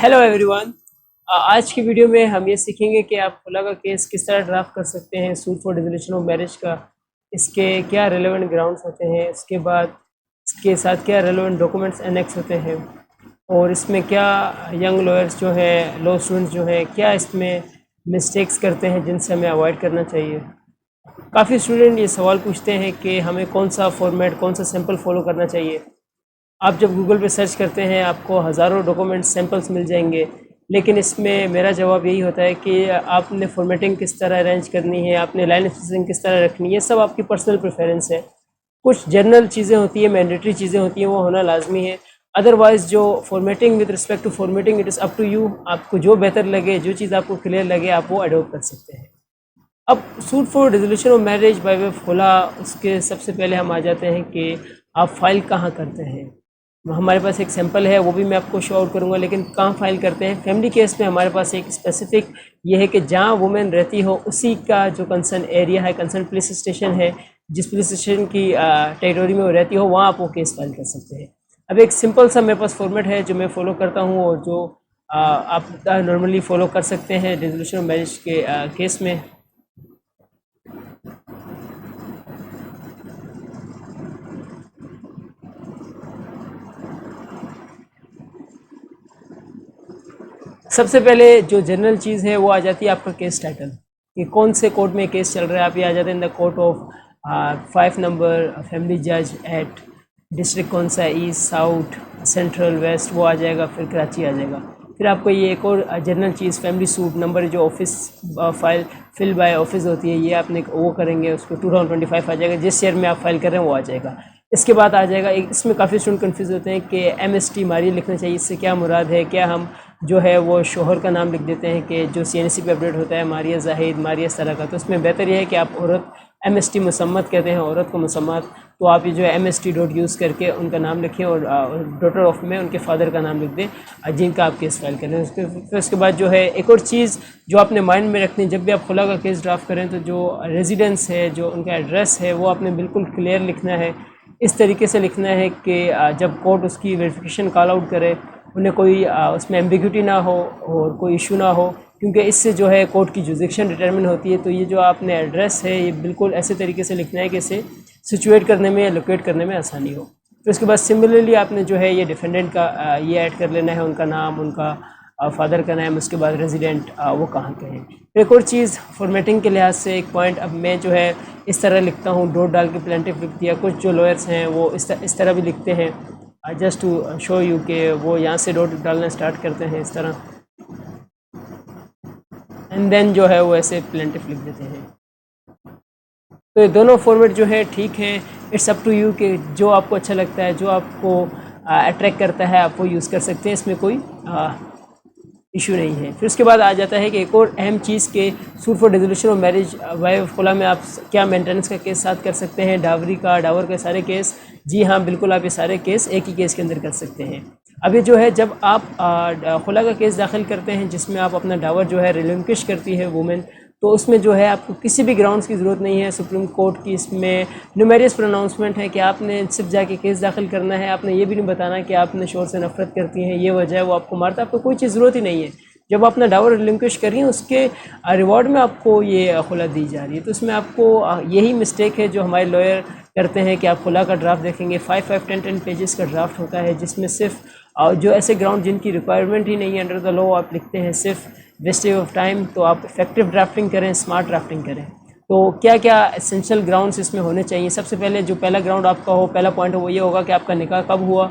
Hello everyone. आज की video में हम ये सीखेंगे कि आप खुला का केस किस तरह ड्राफ्ट कर सकते हैं suit for dissolution of marriage का। इसके क्या रेलेवेंट ग्राउंड्स होते हैं, इसके बाद इसके साथ क्या रेलेवेंट डॉक्यूमेंट्स एनेक्स होते हैं, और इसमें क्या यंग लॉयर्स जो हैं, लॉ स्टूडेंट्स जो हैं, क्या इसमें मिस्टेक्स करते हैं जिनसे हमें अवॉइड करना चाहिए। काफ़ी स्टूडेंट ये सवाल पूछते हैं कि हमें कौन सा फॉर्मेट, कौन सा सैम्पल फॉलो करना चाहिए। आप जब गूगल पे सर्च करते हैं आपको हज़ारों डॉक्यूमेंट सैंपल्स मिल जाएंगे, लेकिन इसमें मेरा जवाब यही होता है कि आपने फॉर्मेटिंग किस तरह अरेंज करनी है, आपने लाइन स्पेसिंग किस तरह रखनी है, सब आपकी पर्सनल प्रेफरेंस है। कुछ जनरल चीज़ें होती हैं, मैंडेटरी चीज़ें होती हैं, वो होना लाजमी है। अदरवाइज़ जो formatting with respect to formatting, it is up to you. आपको जो बेहतर लगे, जो चीज़ आपको क्लियर लगे, आप वो अडोप्ट कर सकते हैं। अब suit for dissolution of marriage by way of खुला, उसके सबसे पहले हम आ जाते हैं कि आप फाइल कहाँ करते हैं। हमारे पास एक सैंपल है, वो भी मैं आपको शो आउट करूँगा, लेकिन कहाँ फाइल करते हैं। फैमिली केस में हमारे पास एक स्पेसिफिक ये है कि जहाँ वुमेन रहती हो उसी का जो कंसर्न एरिया है, कंसर्न पुलिस स्टेशन है, जिस पुलिस स्टेशन की टेरिटोरी में वो रहती हो, वहाँ आप वो केस फाइल कर सकते हैं। अब एक सिंपल सा मेरे पास फॉर्मेट है जो मैं फॉलो करता हूँ, और जो आप नॉर्मली फॉलो कर सकते हैं डिसोल्यूशन ऑफ मैरिज के केस में। सबसे पहले जो जनरल चीज़ है वो आ जाती है आपका केस टाइटल, कि कौन से कोर्ट में केस चल रहा है। आप ये आ जाते हैं in the court of 5 number family जज एट डिस्ट्रिक्ट कौन सा, ईस्ट, साउथ, सेंट्रल, वेस्ट, वो आ जाएगा। फिर कराची आ जाएगा। फिर आपको ये एक और जनरल चीज़ फैमिली सूट नंबर, जो office file fill by office होती है, ये आपने वो करेंगे, उसको 2025 आ जाएगा। जिस शहर में आप फाइल कर रहे हैं वो आ जाएगा। इसके बाद आ जाएगा एक, इसमें काफ़ी स्टूडेंट कन्फ्यूज़ होते हैं कि MST मारिया लिखना चाहिए, इससे क्या मुराद है। क्या हम जो है वो शोहर का नाम लिख देते हैं कि जो CNC पे अपडेट होता है मारिया जाहिद, मारिया इस तरह का। तो इसमें बेहतर यह है कि आप औरत, MST मुसम्मत कहते हैं औरत को, मुसम्मत। तो आप ये जो है MST डॉट यूज़ करके उनका नाम लिखें, और डॉटर ऑफ में उनके फादर का नाम लिख दें जिनका आप केस फाइल करें। फिर उसके बाद जो है एक और चीज़ जो आपने माइंड में रखनी है, जब भी आप खुला का केस ड्राफ्ट करें तो जो रेजिडेंस है, जो उनका एड्रेस है, वो आपने बिल्कुल क्लियर लिखना है। इस तरीके से लिखना है कि जब कोर्ट उसकी वेरिफिकेशन कॉल आउट करे, उन्हें कोई उसमें एम्बिग्यूटी ना हो और कोई इशू ना हो, क्योंकि इससे जो है कोर्ट की जुरिसडिक्शन डिटरमिन होती है। तो ये जो आपने एड्रेस है, ये बिल्कुल ऐसे तरीके से लिखना है कि इसे सिचुएट करने में या लोकेट करने में आसानी हो। फिर उसके बाद सिमिलरली आपने जो है ये डिफेंडेंट का ये ऐड कर लेना है, उनका नाम, उनका फादर का नाम, उसके बाद रेजिडेंट वो कहाँ के हैं। फिर एक और चीज़ फॉर्मेटिंग के लिहाज से एक पॉइंट, अब मैं जो है इस तरह लिखता हूँ, डॉट डाल के प्लेंटिफ लिख दिया। कुछ जो लॉयर्स हैं वो इस तरह भी लिखते हैं, जस्ट टू शो यू कि वो यहाँ से डॉट डालना स्टार्ट करते हैं इस तरह, एंड देन जो है वो ऐसे प्लेंटिफ लिख देते हैं। तो ये दोनों फॉर्मेट जो है ठीक है। इट्स अप टू यू कि जो आपको अच्छा लगता है, जो आपको अट्रैक्ट करता है, आप वो यूज़ कर सकते हैं, इसमें कोई इशू नहीं है। फिर उसके बाद आ जाता है कि एक और अहम चीज़ के suit for dissolution of marriage wife खुला में आप क्या मेंटेनेंस का केस साथ कर सकते हैं, डावरी का, डावर के सारे केस। जी हाँ, बिल्कुल, आप ये सारे केस एक ही केस के अंदर कर सकते हैं। अब ये जो है, जब आप खुला का केस दाखिल करते हैं जिसमें आप अपना डावर जो है रिलिंक्विश करती है वुमेन, तो उसमें जो है आपको किसी भी ग्राउंड्स की ज़रूरत नहीं है सुप्रीम कोर्ट की। इसमें न्यूमेरियस प्रोनाउंसमेंट है कि आपने सिर्फ जाके केस दाखिल करना है। आपने ये भी नहीं बताना कि आपने शोर से नफरत करती हैं, ये वजह है वो आपको मारता है, आपको कोई चीज़ ज़रूरत ही नहीं है। जब आप अपना डावर रिलिंक्विश कर रही हैं, उसके रिवॉर्ड में आपको ये खुला दी जा रही है। तो इसमें आपको यही मिस्टेक है जो हमारे लॉयर करते हैं कि आप खुला का ड्राफ्ट देखेंगे, 5-10 पेजेस का ड्राफ्ट होता है, जिसमें सिर्फ जो ऐसे ग्राउंड जिनकी रिक्वायरमेंट ही नहीं है अंडर द लॉ, आप लिखते हैं सिर्फ वेस्टेज ऑफ टाइम। तो आप इफेक्टिव ड्राफ्टिंग करें, स्मार्ट ड्राफ्टिंग करें। तो क्या क्या एसेंशियल ग्राउंड्स इसमें होने चाहिए। सबसे पहले जो पहला ग्राउंड आपका हो, पहला पॉइंट हो, वो ये होगा कि आपका निकाह कब हुआ,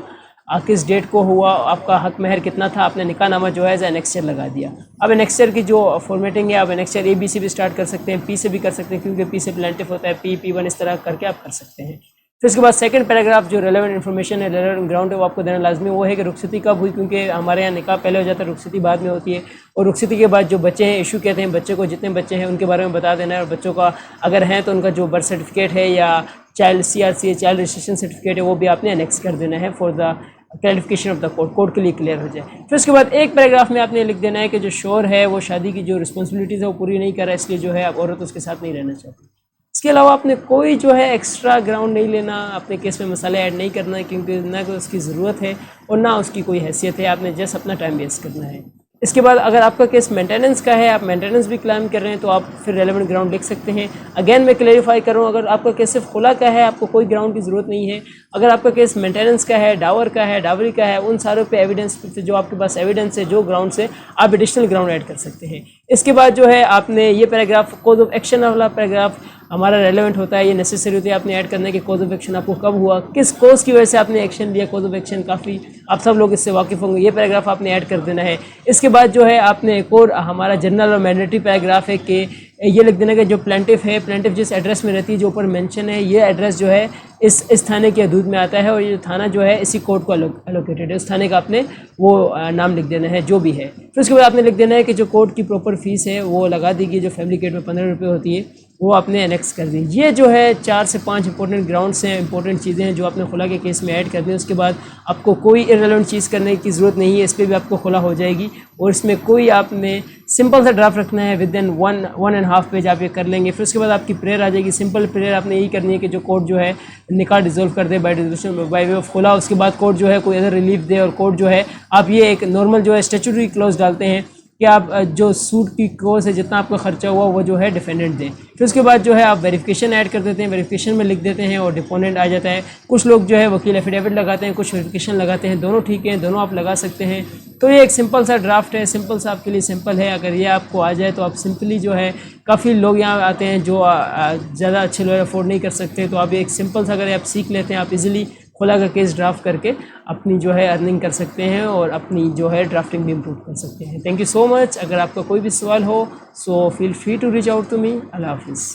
किस डेट को हुआ, आपका हक महर कितना था, आपने निकाह नामा जो है एज एनेक्सचर लगा दिया। अब एनेक्सचर की जो फॉर्मेटिंग है, आप एनेक्सचर A B से भी स्टार्ट कर सकते हैं, P से भी कर सकते हैं, क्योंकि P से प्लेंटिफ होता है, P1 इस तरह करके आप कर सकते हैं। फिर उसके बाद सेकंड पैराग्राफ जो रेलेवेंट इन्फॉर्मेशन है, रेलेवेंट ग्राउंड है, वो आपको देना लाजमी। वो है कि रुखसती कब हुई, क्योंकि हमारे यहाँ निकाह पहले हो जाता है, रुखसती बाद में होती है। और रुखसती के बाद जो बच्चे हैं, इशू कहते हैं, बच्चे को जितने बच्चे हैं उनके बारे में बता देना है। और बच्चों का अगर हैं तो उनका जो बर्थ सर्टिफिकेट है या child CRC child registration certificate है, वो भी आपने एनेक्स कर देना है for the clarification of the court के लिए क्लियर हो जाए। फिर उसके बाद एक पैराग्राफ में आपने लिख देना है कि जो शोर है वो शादी की जो रिस्पॉन्सिबिलिटीज़ है वो पूरी नहीं कर रहा है, इसलिए जो है आप औरत उसके साथ नहीं रहना चाहती। इसके अलावा आपने कोई जो है एक्स्ट्रा ग्राउंड नहीं लेना, अपने केस में मसाले ऐड नहीं करना है, क्योंकि ना कोई उसकी ज़रूरत है और ना उसकी कोई हैसियत है। आपने जस्ट अपना टाइम वेस्ट करना है। इसके बाद अगर आपका केस मेंटेनेंस का है, आप मेंटेनेंस भी क्लाइम कर रहे हैं, तो आप फिर रेलेवेंट ग्राउंड लिख सकते हैं। अगेन मैं क्लेरिफाई कर रहा हूँ, अगर आपका केस सिर्फ खुला का है, आपको कोई ग्राउंड की ज़रूरत नहीं है। अगर आपका केस मेंटेनेंस का है, डावर का है, डावरी का है, उन सारों पे एविडेंस पे जो आपके पास एविडेंस है, जो ग्राउंड से आप एडिशनल ग्राउंड ऐड कर सकते हैं। इसके बाद जो है आपने ये पैराग्राफ, कोज ऑफ एक्शन वाला पैराग्राफ हमारा रेलेवेंट होता है, ये नेसेसरी होती है आपने ऐड करने के, कोज ऑफ एक्शन आपको कब हुआ, किस कोज की वजह से आपने एक्शन लिया, कोज ऑफ एक्शन काफ़ी आप सब लोग इससे वाकिफ़ होंगे, ये पैराग्राफ आपने ऐड कर देना है। इसके बाद जो है आपने एक और हमारा जनरल और मैंडेटरी पैराग्राफ है कि ये लिख देना कि जो प्लेंटिफ है, प्लेंटिफ जिस एड्रेस में रहती है, जो ऊपर मेंशन है, ये एड्रेस जो है इस थाने के हदूद में आता है और ये थाना जो है इसी कोर्ट को एलोकेटेड है। उस थाने का आपने वो नाम लिख देना है जो भी है। फिर उसके बाद आपने लिख देना है कि जो कोर्ट की प्रॉपर फीस है वो लगा दी गई, जो फैमिली गेट में 15 रुपये होती है, वो आपने एनेक्स कर दी। ये जो है 4 से 5 इंपॉर्टेंट ग्राउंड्स हैं, इंपॉर्टेंट चीज़ें हैं जो आपने खुला के केस में ऐड कर दी। उसके बाद आपको कोई इररिलेवेंट चीज़ करने की ज़रूरत नहीं है, इस पर भी आपको खुला हो जाएगी। और इसमें कोई आपने सिंपल सा ड्राफ्ट रखना है, विद इन 1.5 पेज आप ये कर लेंगे। फिर उसके बाद आपकी प्रेयर आ जाएगी। सिंपल प्रेयर आपने यही करनी है कि जो कोर्ट जो है निकाह डिसॉल्व कर दे by dissolution by way of खुला। उसके बाद कोर्ट जो है कोई अदर रिलीफ दे, और कोर्ट जो है आप ये एक नॉर्मल जो है स्टैट्यूटरी क्लॉज डालते हैं कि आप जो सूट की कोर्स है जितना आपका खर्चा हुआ वो जो है डिफेंडेंट दें। फिर उसके बाद जो है आप वेरिफिकेशन ऐड कर देते हैं, वेरिफिकेशन में लिख देते हैं और डिपोनेंट आ जाता है। कुछ लोग जो है वकील एफिडेविट लगाते हैं, कुछ वेरिफिकेशन लगाते हैं, दोनों ठीक हैं, दोनों आप लगा सकते हैं। तो ये एक सिंपल सा ड्राफ्ट है, सिंपल सा आपके लिए सिंपल है। अगर ये आपको आ जाए तो आप सिंपली जो है, काफ़ी लोग यहाँ आते हैं जो ज़्यादा अच्छे लॉयर अफोर्ड नहीं कर सकते, तो आप एक सिंपल सा अगर आप सीख लेते हैं, आप इजीली खुला का केस ड्राफ्ट करके अपनी जो है अर्निंग कर सकते हैं और अपनी जो है ड्राफ्टिंग भी इम्प्रूव कर सकते हैं। Thank you so much. अगर आपका कोई भी सवाल हो so feel free to reach out to me. अल्लाह हाफिज़।